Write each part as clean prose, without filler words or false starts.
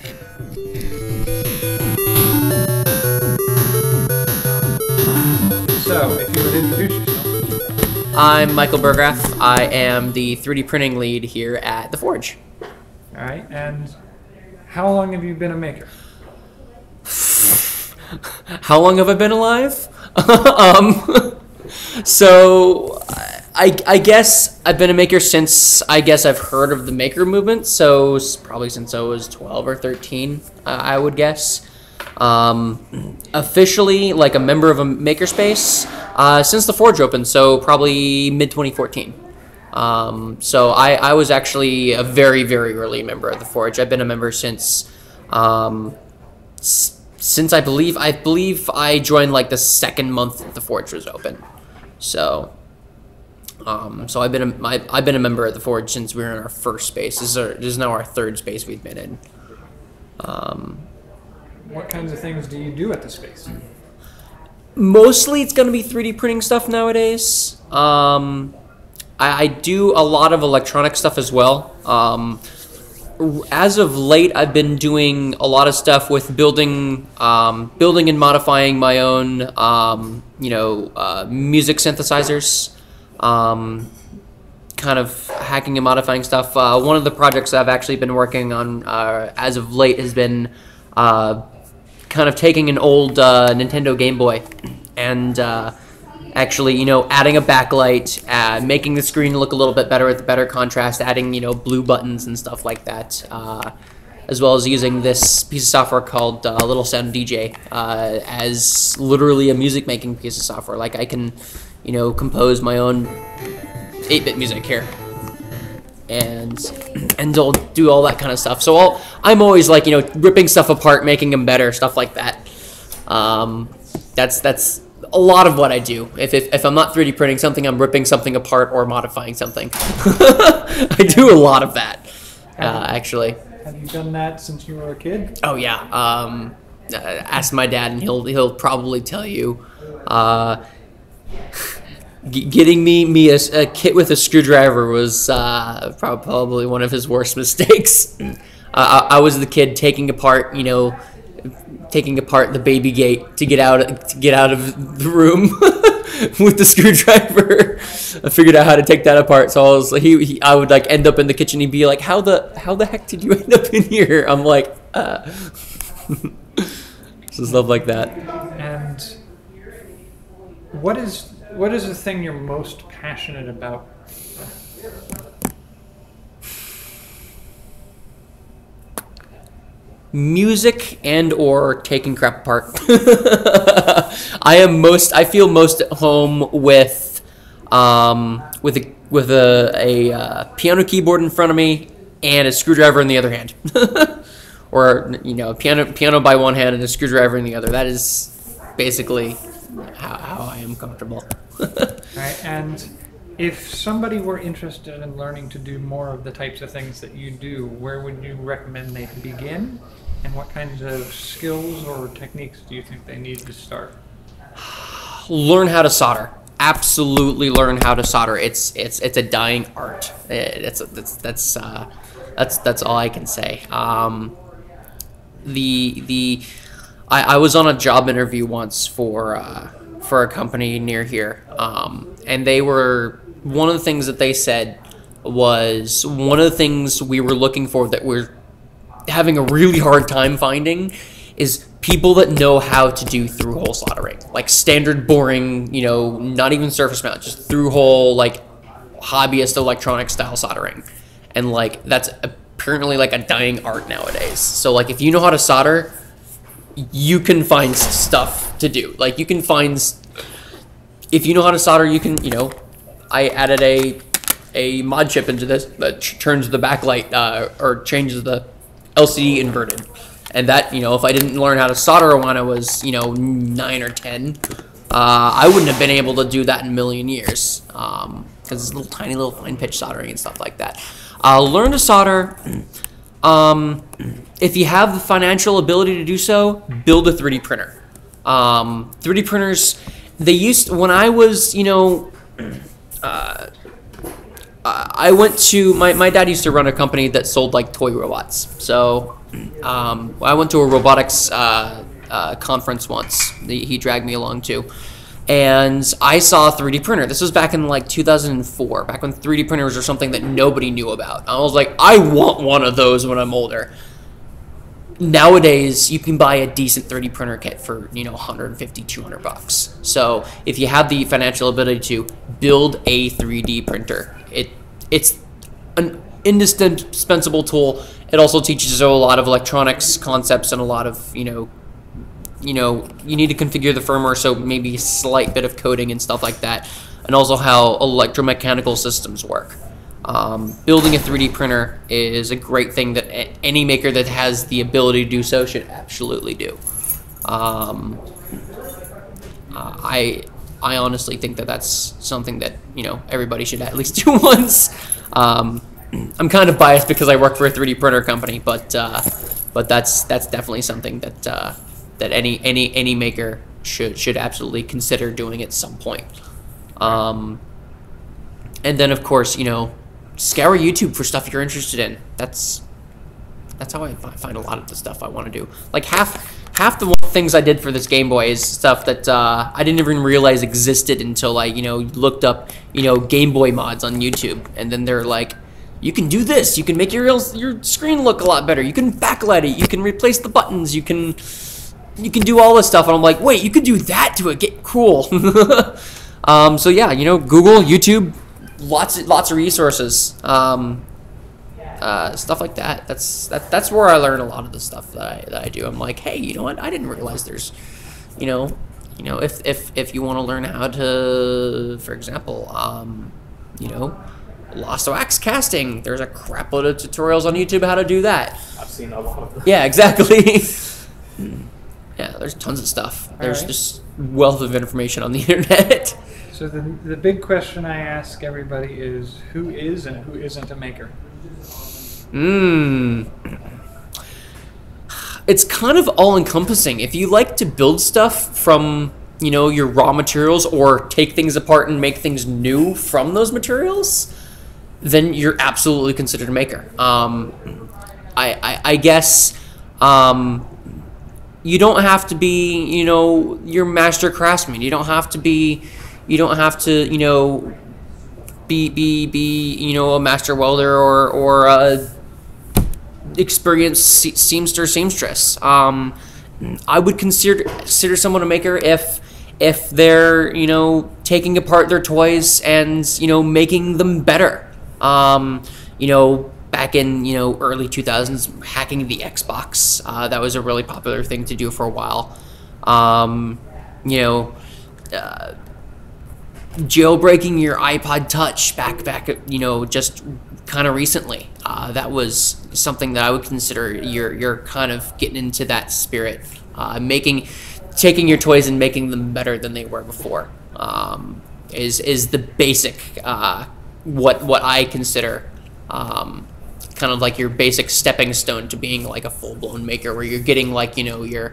So, if you would introduce yourself. I'm Michael Bergrath. I am the 3D printing lead here at The Forge. All right, and how long have you been a maker? How long have I been alive? So I guess I've been a maker since I've heard of the maker movement. So probably since I was 12 or 13, I would guess. Officially, like a member of a makerspace, since the Forge opened, so probably mid 2014. So I was actually a very, very early member of the Forge. I've been a member since I believe I joined like the second month that the Forge was open. So so I've been a member of the Forge since we were in our first space. This is now our third space we've been in. What kinds of things do you do at the space? Mostly it's going to be 3D printing stuff nowadays. I do a lot of electronic stuff as well. As of late, I've been doing a lot of stuff with building and modifying my own, music synthesizers. Kind of hacking and modifying stuff. One of the projects that I've actually been working on as of late has been kind of taking an old Nintendo Game Boy and actually, adding a backlight, making the screen look a little bit better with better contrast, adding, blue buttons and stuff like that, as well as using this piece of software called Little Sound DJ as literally a music making piece of software. Like I can, compose my own 8-bit music here. And I'll do all that kind of stuff. So I'm always like, ripping stuff apart, making them better, stuff like that. That's a lot of what I do. If I'm not 3D printing something, I'm ripping something apart or modifying something. I do a lot of that, actually. Have you done that since you were a kid? Oh yeah. Ask my dad, and he'll probably tell you. Getting me a kit with a screwdriver was probably one of his worst mistakes. I was the kid taking apart the baby gate to get out of the room with the screwdriver. I figured out how to take that apart. So I was I would like end up in the kitchen. He'd be like, "How the heck did you end up in here?" I'm like, so stuff like that. And what is the thing you're most passionate about? Music and or taking crap apart. I feel most at home with a piano keyboard in front of me and a screwdriver in the other hand. Or piano by one hand and a screwdriver in the other. That is basically how I am comfortable. All right, and if somebody were interested in learning to do more of the types of things that you do, where would you recommend they begin? And what kinds of skills or techniques do you think they need to start? Learn how to solder. Absolutely learn how to solder. It's a dying art. That's all I can say. I was on a job interview once for a company near here, and one of the things that they said was one of the things we were looking for that we're having a really hard time finding is people that know how to do through-hole soldering, like standard boring, not even surface mount, just through-hole, like hobbyist electronic style soldering, and like that's apparently like a dying art nowadays. So like if you know how to solder, you can find stuff to do. Like you can find, if you know how to solder, you can, I added a mod chip into this that turns the backlight or changes the LCD inverted. And that, if I didn't learn how to solder when I was, 9 or 10, I wouldn't have been able to do that in a million years. Because it's little tiny little fine pitch soldering and stuff like that. Learn to solder. If you have the financial ability to do so, build a 3D printer. 3D printers, when I was, I went to, my dad used to run a company that sold like toy robots. So I went to a robotics conference once. He dragged me along to, and I saw a 3D printer. This was back in like 2004, back when 3D printers were something that nobody knew about. I was like, I want one of those when I'm older. Nowadays, you can buy a decent 3D printer kit for, you know, 150, 200 bucks. So if you have the financial ability to build a 3D printer, it's an indispensable tool. It also teaches you a lot of electronics concepts and a lot of, you know, you need to configure the firmware, so maybe a slight bit of coding and stuff like that, and also how electromechanical systems work. Building a 3D printer is a great thing that any maker that has the ability to do so should absolutely do. I honestly think that that's something that, you know, everybody should at least do once. I'm kind of biased because I work for a 3D printer company, but that's definitely something that that any maker should absolutely consider doing at some point. And then of course, you know, scour YouTube for stuff you're interested in. That's how I find a lot of the stuff I want to do. Like half the things I did for this Game Boy is stuff that I didn't even realize existed until I, you know, looked up, you know, Game Boy mods on YouTube, and then they're like, you can do this, you can make your screen look a lot better, you can backlight it, you can replace the buttons, you can do all this stuff, and I'm like, wait, you could do that to it, get cool. So yeah, you know, Google, YouTube, lots of resources, stuff like that. That's where I learn a lot of the stuff that I do. I'm like, hey, you know what? I didn't realize there's, you know, if you want to learn how to, for example, you know, lost wax casting. There's a crap load of tutorials on YouTube how to do that. I've seen a lot of them. Yeah, exactly. Yeah, there's tons of stuff. There's right. just wealth of information on the internet. So the big question I ask everybody is, who is and who isn't a maker? It's kind of all-encompassing. If you like to build stuff from, you know, your raw materials, or take things apart and make things new from those materials, then you're absolutely considered a maker. I guess you don't have to be, you know, your master craftsman. You don't have to, you know, be you know, a master welder or a experienced seamstress. I would consider someone a maker if they're, you know, taking apart their toys and, you know, making them better. You know, back in, you know, early 2000s, hacking the Xbox, that was a really popular thing to do for a while. You know, jailbreaking your iPod Touch back, you know, just kind of recently. That was something that I would consider you're kind of getting into that spirit, taking your toys and making them better than they were before. Is the basic what I consider kind of like your basic stepping stone to being like a full-blown maker, where you're getting like, you know, your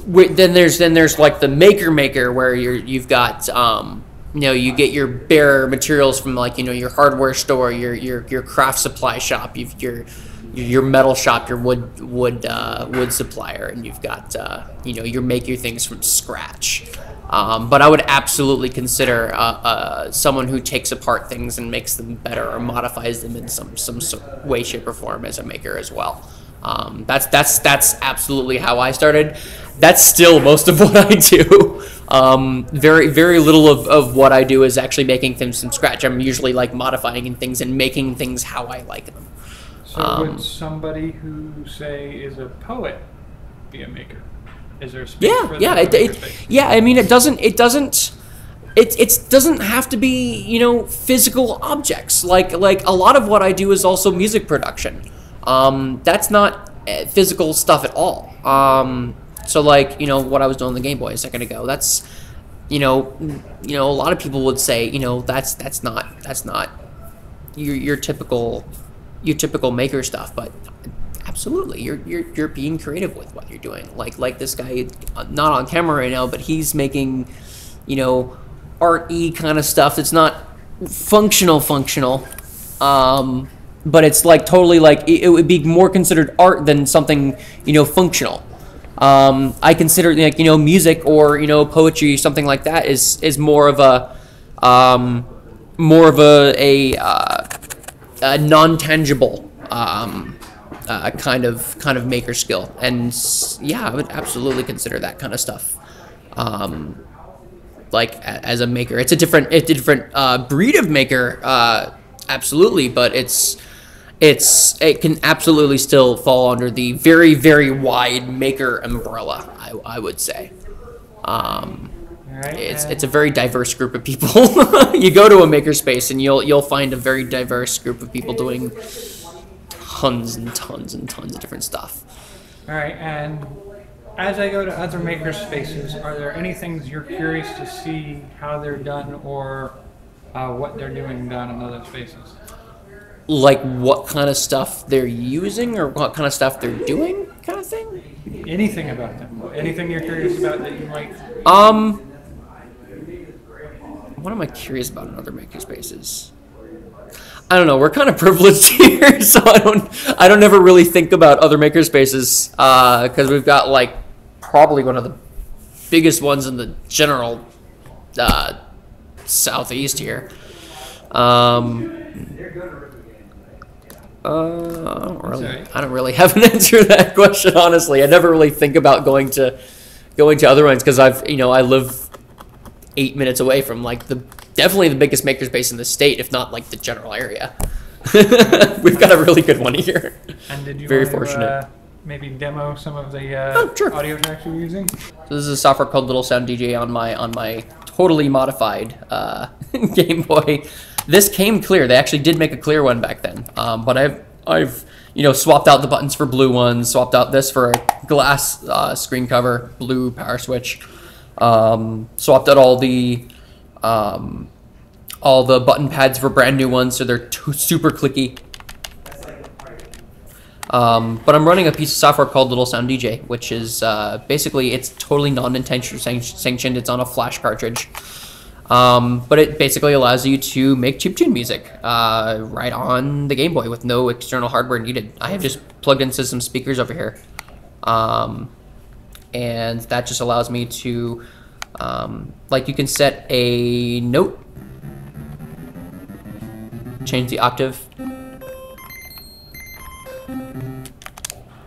then there's like the maker where you've got you know, you get your bare materials from, like, you know, your hardware store, your craft supply shop, your metal shop, your wood supplier, and you've got you know, you make your things from scratch. But I would absolutely consider someone who takes apart things and makes them better or modifies them in some way, shape, or form as a maker as well. That's absolutely how I started. That's still most of what I do. Very little of what I do is actually making things from scratch. I'm usually like modifying things and making things how I like them. So would somebody who, say, is a poet be a maker? Is there a space for that? Yeah. I mean, it doesn't have to be, you know, physical objects. Like a lot of what I do is also music production. That's not physical stuff at all. So like, you know, what I was doing on the Game Boy a second ago, that's, you know, a lot of people would say, you know, that's not your typical maker stuff, but absolutely, you're being creative with what you're doing. Like this guy, not on camera right now, but he's making, you know, art-y kind of stuff that's not functional. but it's like totally like it would be more considered art than something, you know, functional. I consider, like, you know, music or, you know, poetry, something like that is more of a non-tangible kind of maker skill. And yeah, I would absolutely consider that kind of stuff like as a maker. It's a different breed of maker, absolutely, but it can absolutely still fall under the very, very wide maker umbrella, I would say. Right, It's a very diverse group of people. You go to a makerspace and you'll find a very diverse group of people doing tons and tons and tons of different stuff. All right, and as I go to other makerspaces, are there any things you're curious to see how they're done or what they're doing down in other spaces? Like what kind of stuff they're using or what kind of stuff they're doing, kind of thing? Anything about them? Anything you're curious about that you like? What am I curious about in other makerspaces? I don't know. We're kind of privileged here, so I don't ever really think about other makerspaces because we've got like probably one of the biggest ones in the general southeast here. I don't really have an answer to that question, honestly. I never really think about going to other ones because I live 8 minutes away from like definitely the biggest makerspace in the state, if not like the general area. We've got a really good one here. And did you very want fortunate. to maybe demo some of the Sure. audio tracks you're using? So this is a software called Little Sound DJ on my totally modified Game Boy. This came clear. They actually did make a clear one back then, but I've swapped out the buttons for blue ones, swapped out this for a glass screen cover, blue power switch, swapped out all the button pads for brand new ones, so they're super clicky. But I'm running a piece of software called Little Sound DJ, which is basically, it's totally non-intentionally sanctioned. It's on a flash cartridge. But it basically allows you to make chiptune music right on the Game Boy with no external hardware needed. I have just plugged into some speakers over here. And that just allows me to, like, you can set a note, change the octave,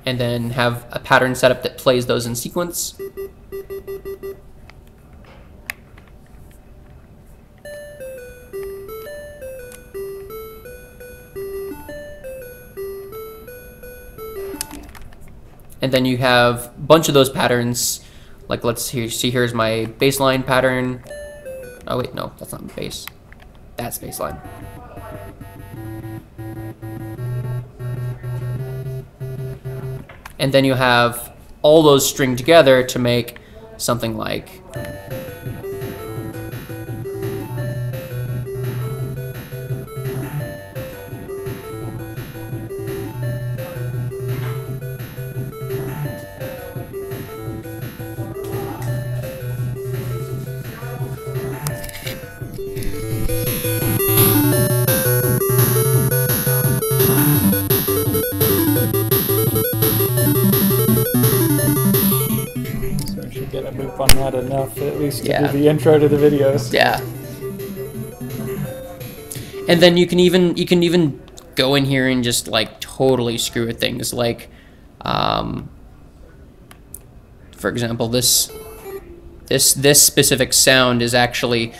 and then have a pattern setup that plays those in sequence. And then you have a bunch of those patterns, like let's see, here's my bass line pattern. Oh wait, no, that's not bass. That's bass line. And then you have all those stringed together to make something like Get a loop on that enough, at least to Yeah. do the intro to the videos. Yeah. And then you can even go in here and just like totally screw with things, like for example, this specific sound is actually,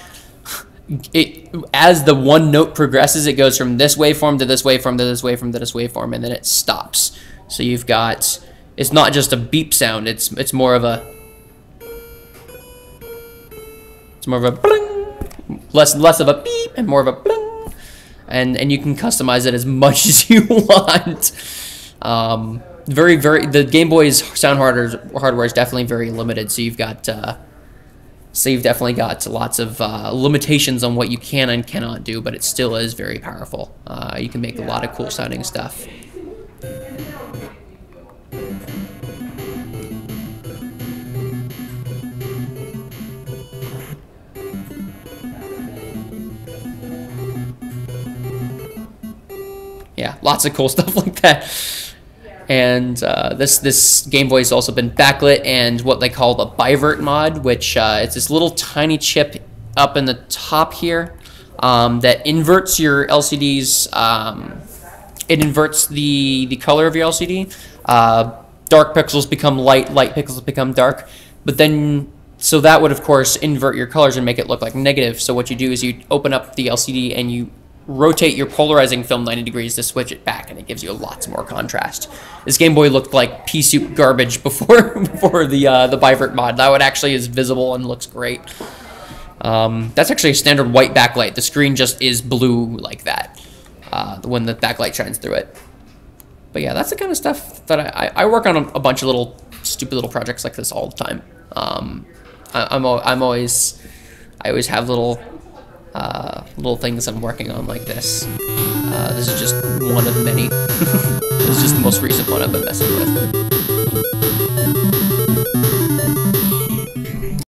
as the one note progresses, it goes from this waveform to this waveform to this waveform to this waveform, and then it stops. So you've got, it's not just a beep sound, it's more of a bling, less of a beep and more of a bling, and you can customize it as much as you want. The Game Boy's sound hardware is definitely very limited, so you've definitely got lots of limitations on what you can and cannot do, but it still is very powerful. You can make a lot of cool sounding stuff. yeah, lots of cool stuff like that. And this Game Boy has also been backlit and what they call the Bivert Mod, which it's this little tiny chip up in the top here that inverts your LCDs. It inverts the color of your LCD. Dark pixels become light, light pixels become dark. But then, so that would of course invert your colors and make it look like negative. So what you do is you open up the LCD and you rotate your polarizing film 90 degrees to switch it back, and it gives you lots more contrast. This Game Boy looked like pea soup garbage before the Bivert mod. That one actually is visible and looks great. That's actually a standard white backlight. The screen just is blue like that when the backlight shines through it. But yeah, that's the kind of stuff that I work on a bunch of little stupid little projects like this all the time. I always have little things I'm working on like this. This is just one of many. This is just the most recent one I've been messing with.